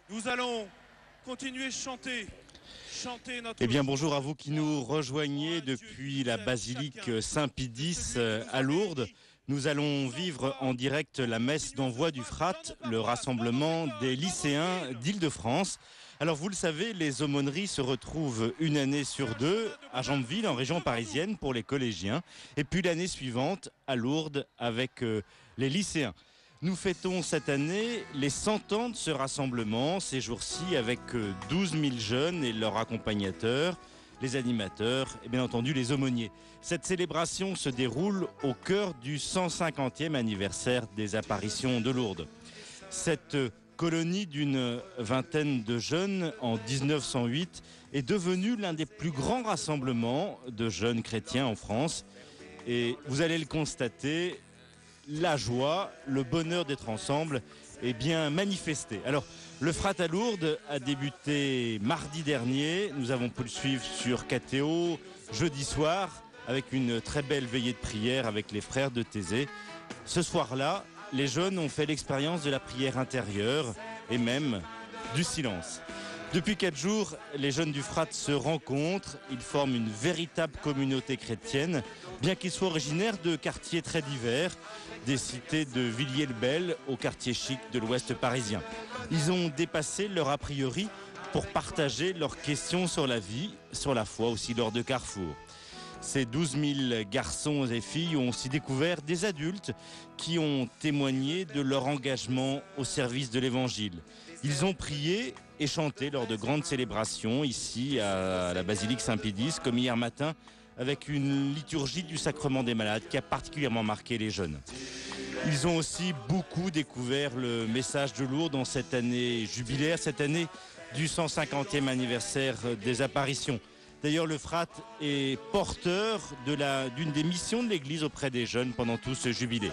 Nous allons continuer chanter notre... Eh bien bonjour à vous qui nous rejoignez depuis la basilique Saint-Pie X à Lourdes. Nous allons vivre en direct la messe d'envoi du FRAT, le rassemblement des lycéens d'Île-de-France. Alors vous le savez, les aumôneries se retrouvent une année sur deux à Jambeville, en région parisienne, pour les collégiens. Et puis l'année suivante à Lourdes avec les lycéens. Nous fêtons cette année les 100 ans de ce rassemblement, ces jours-ci, avec 12 000 jeunes et leurs accompagnateurs, les animateurs et bien entendu les aumôniers. Cette célébration se déroule au cœur du 150e anniversaire des apparitions de Lourdes. Cette colonie d'une vingtaine de jeunes en 1908 est devenue l'un des plus grands rassemblements de jeunes chrétiens en France. Et vous allez le constater, la joie, le bonheur d'être ensemble est bien manifesté. Alors, le FRAT à Lourdes a débuté mardi dernier. Nous avons pu le suivre sur KTO jeudi soir avec une très belle veillée de prière avec les frères de Thésée. Ce soir-là, les jeunes ont fait l'expérience de la prière intérieure et même du silence. Depuis 4 jours, les jeunes du FRAT se rencontrent. Ils forment une véritable communauté chrétienne, bien qu'ils soient originaires de quartiers très divers, des cités de Villiers-le-Bel au quartier chic de l'ouest parisien. Ils ont dépassé leur a priori pour partager leurs questions sur la vie, sur la foi aussi lors de Carrefour. Ces 12 000 garçons et filles ont aussi découvert des adultes qui ont témoigné de leur engagement au service de l'Évangile. Ils ont prié et chanté lors de grandes célébrations ici à la basilique Saint-Pie X, comme hier matin, avec une liturgie du Sacrement des Malades qui a particulièrement marqué les jeunes. Ils ont aussi beaucoup découvert le message de Lourdes dans cette année jubilaire, cette année du 150e anniversaire des apparitions. D'ailleurs, le FRAT est porteur d'une des missions de l'Église auprès des jeunes pendant tout ce jubilé.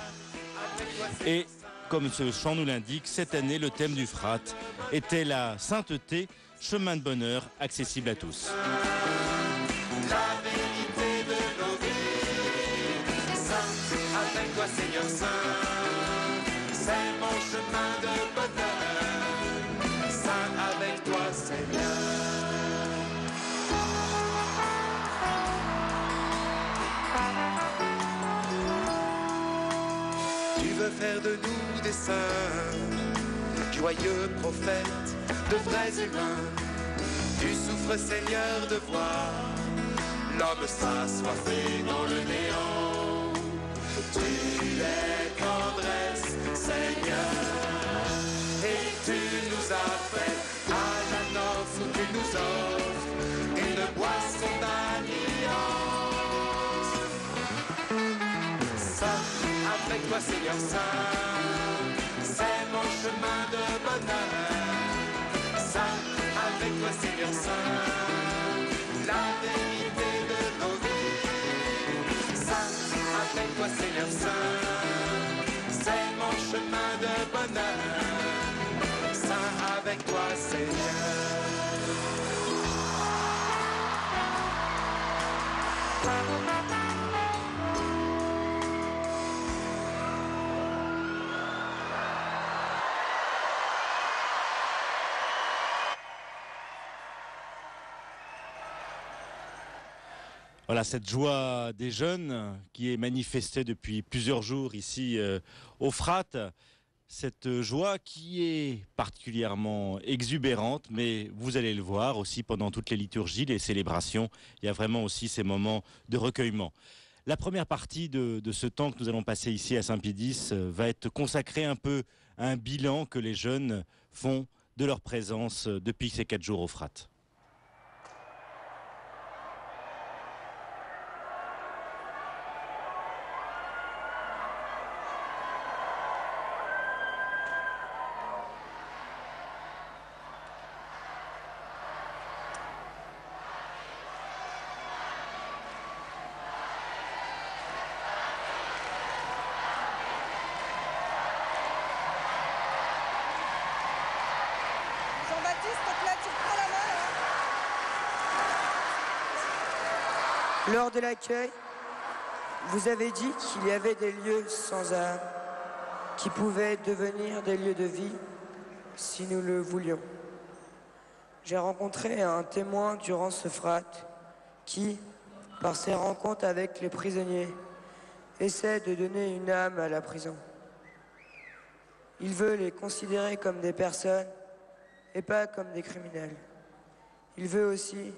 Et comme ce chant nous l'indique, cette année, le thème du FRAT était la sainteté, chemin de bonheur accessible à tous. La vérité de nos vies, saint, avec toi Seigneur Saint, c'est mon chemin de bonheur, saint avec toi Seigneur. Tu veux faire de nous des saints, joyeux prophètes, de vrais humains. Tu souffres Seigneur de voir l'homme s'assoiffer dans le néant. Tu es tendresse Seigneur, et tu nous appelles à la noce où tu nous offres une boisson d'alliance. Saint, avec toi Seigneur Saint, c'est mon chemin de bonheur. Saint, avec toi Seigneur Saint, la vérité de nos vies. Saint, avec toi Seigneur Saint, c'est mon chemin de bonheur. Saint, avec toi Seigneur. Voilà cette joie des jeunes qui est manifestée depuis plusieurs jours ici au FRAT. Cette joie qui est particulièrement exubérante, mais vous allez le voir aussi pendant toutes les liturgies, les célébrations. Il y a vraiment aussi ces moments de recueillement. La première partie de ce temps que nous allons passer ici à Saint-Pie X va être consacrée un peu à un bilan que les jeunes font de leur présence depuis ces 4 jours au FRAT. Lors de l'accueil, vous avez dit qu'il y avait des lieux sans âme qui pouvaient devenir des lieux de vie si nous le voulions. J'ai rencontré un témoin durant ce frat qui, par ses rencontres avec les prisonniers, essaie de donner une âme à la prison. Il veut les considérer comme des personnes et pas comme des criminels. Il veut aussi,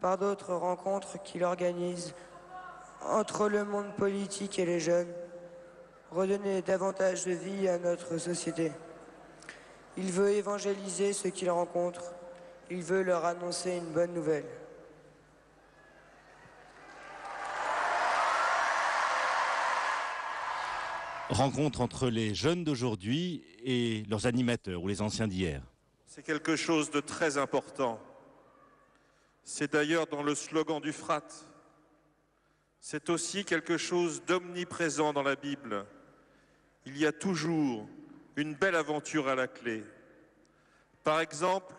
par d'autres rencontres qu'il organise entre le monde politique et les jeunes, redonner davantage de vie à notre société. Il veut évangéliser ceux qu'il rencontre. Il veut leur annoncer une bonne nouvelle. Rencontre entre les jeunes d'aujourd'hui et leurs animateurs ou les anciens d'hier. C'est quelque chose de très important. C'est d'ailleurs dans le slogan du frat. C'est aussi quelque chose d'omniprésent dans la Bible. Il y a toujours une belle aventure à la clé. Par exemple,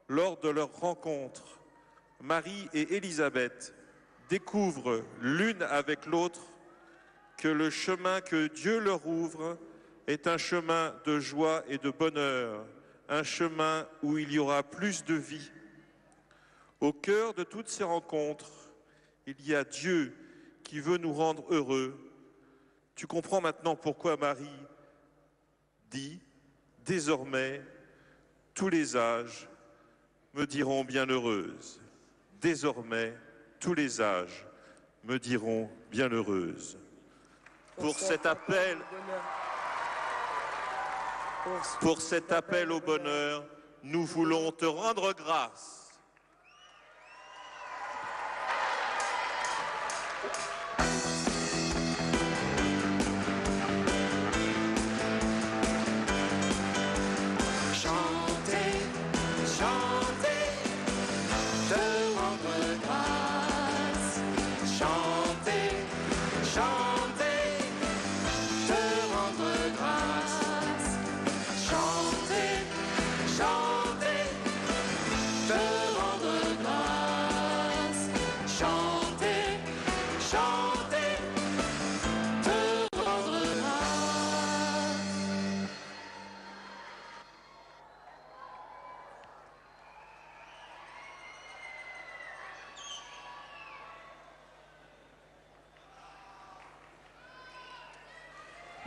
lors de leur rencontre, Marie et Élisabeth découvrent l'une avec l'autre que le chemin que Dieu leur ouvre est un chemin de joie et de bonheur, un chemin où il y aura plus de vie. Au cœur de toutes ces rencontres, il y a Dieu qui veut nous rendre heureux. Tu comprends maintenant pourquoi Marie dit « Désormais, tous les âges me diront bienheureuse. Désormais, tous les âges me diront bienheureuse. » Pour cet appel au bonheur, nous voulons te rendre grâce.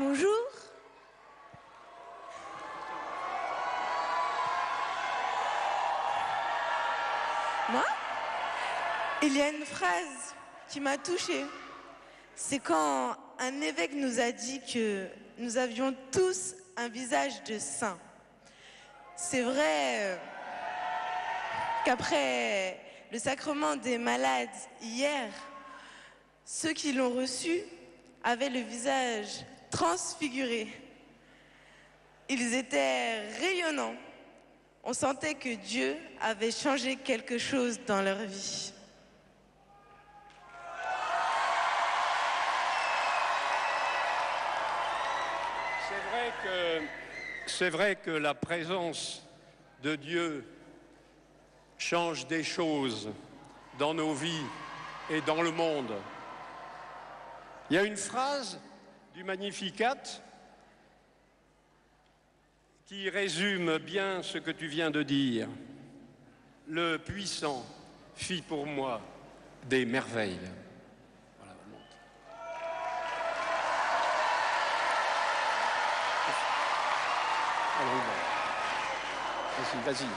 Bonjour. Moi, il y a une phrase qui m'a touchée. C'est quand un évêque nous a dit que nous avions tous un visage de saint. C'est vrai qu'après le sacrement des malades hier, ceux qui l'ont reçu avaient le visage transfigurés. Ils étaient rayonnants. On sentait que Dieu avait changé quelque chose dans leur vie. C'est vrai que la présence de Dieu change des choses dans nos vies et dans le monde. Il y a une phrase du Magnificat qui résume bien ce que tu viens de dire. Le puissant fit pour moi des merveilles. Voilà, on monte. Allons, vas-y.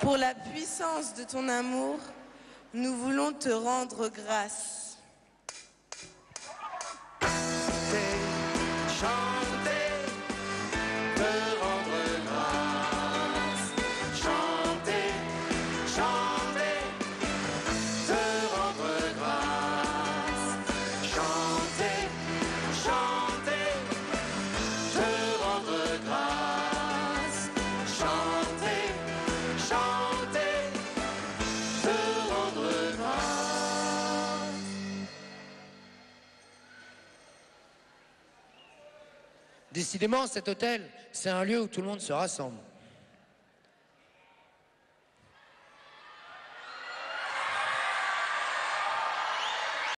Pour la puissance de ton amour, nous voulons te rendre grâce. Décidément, cet hôtel, c'est un lieu où tout le monde se rassemble.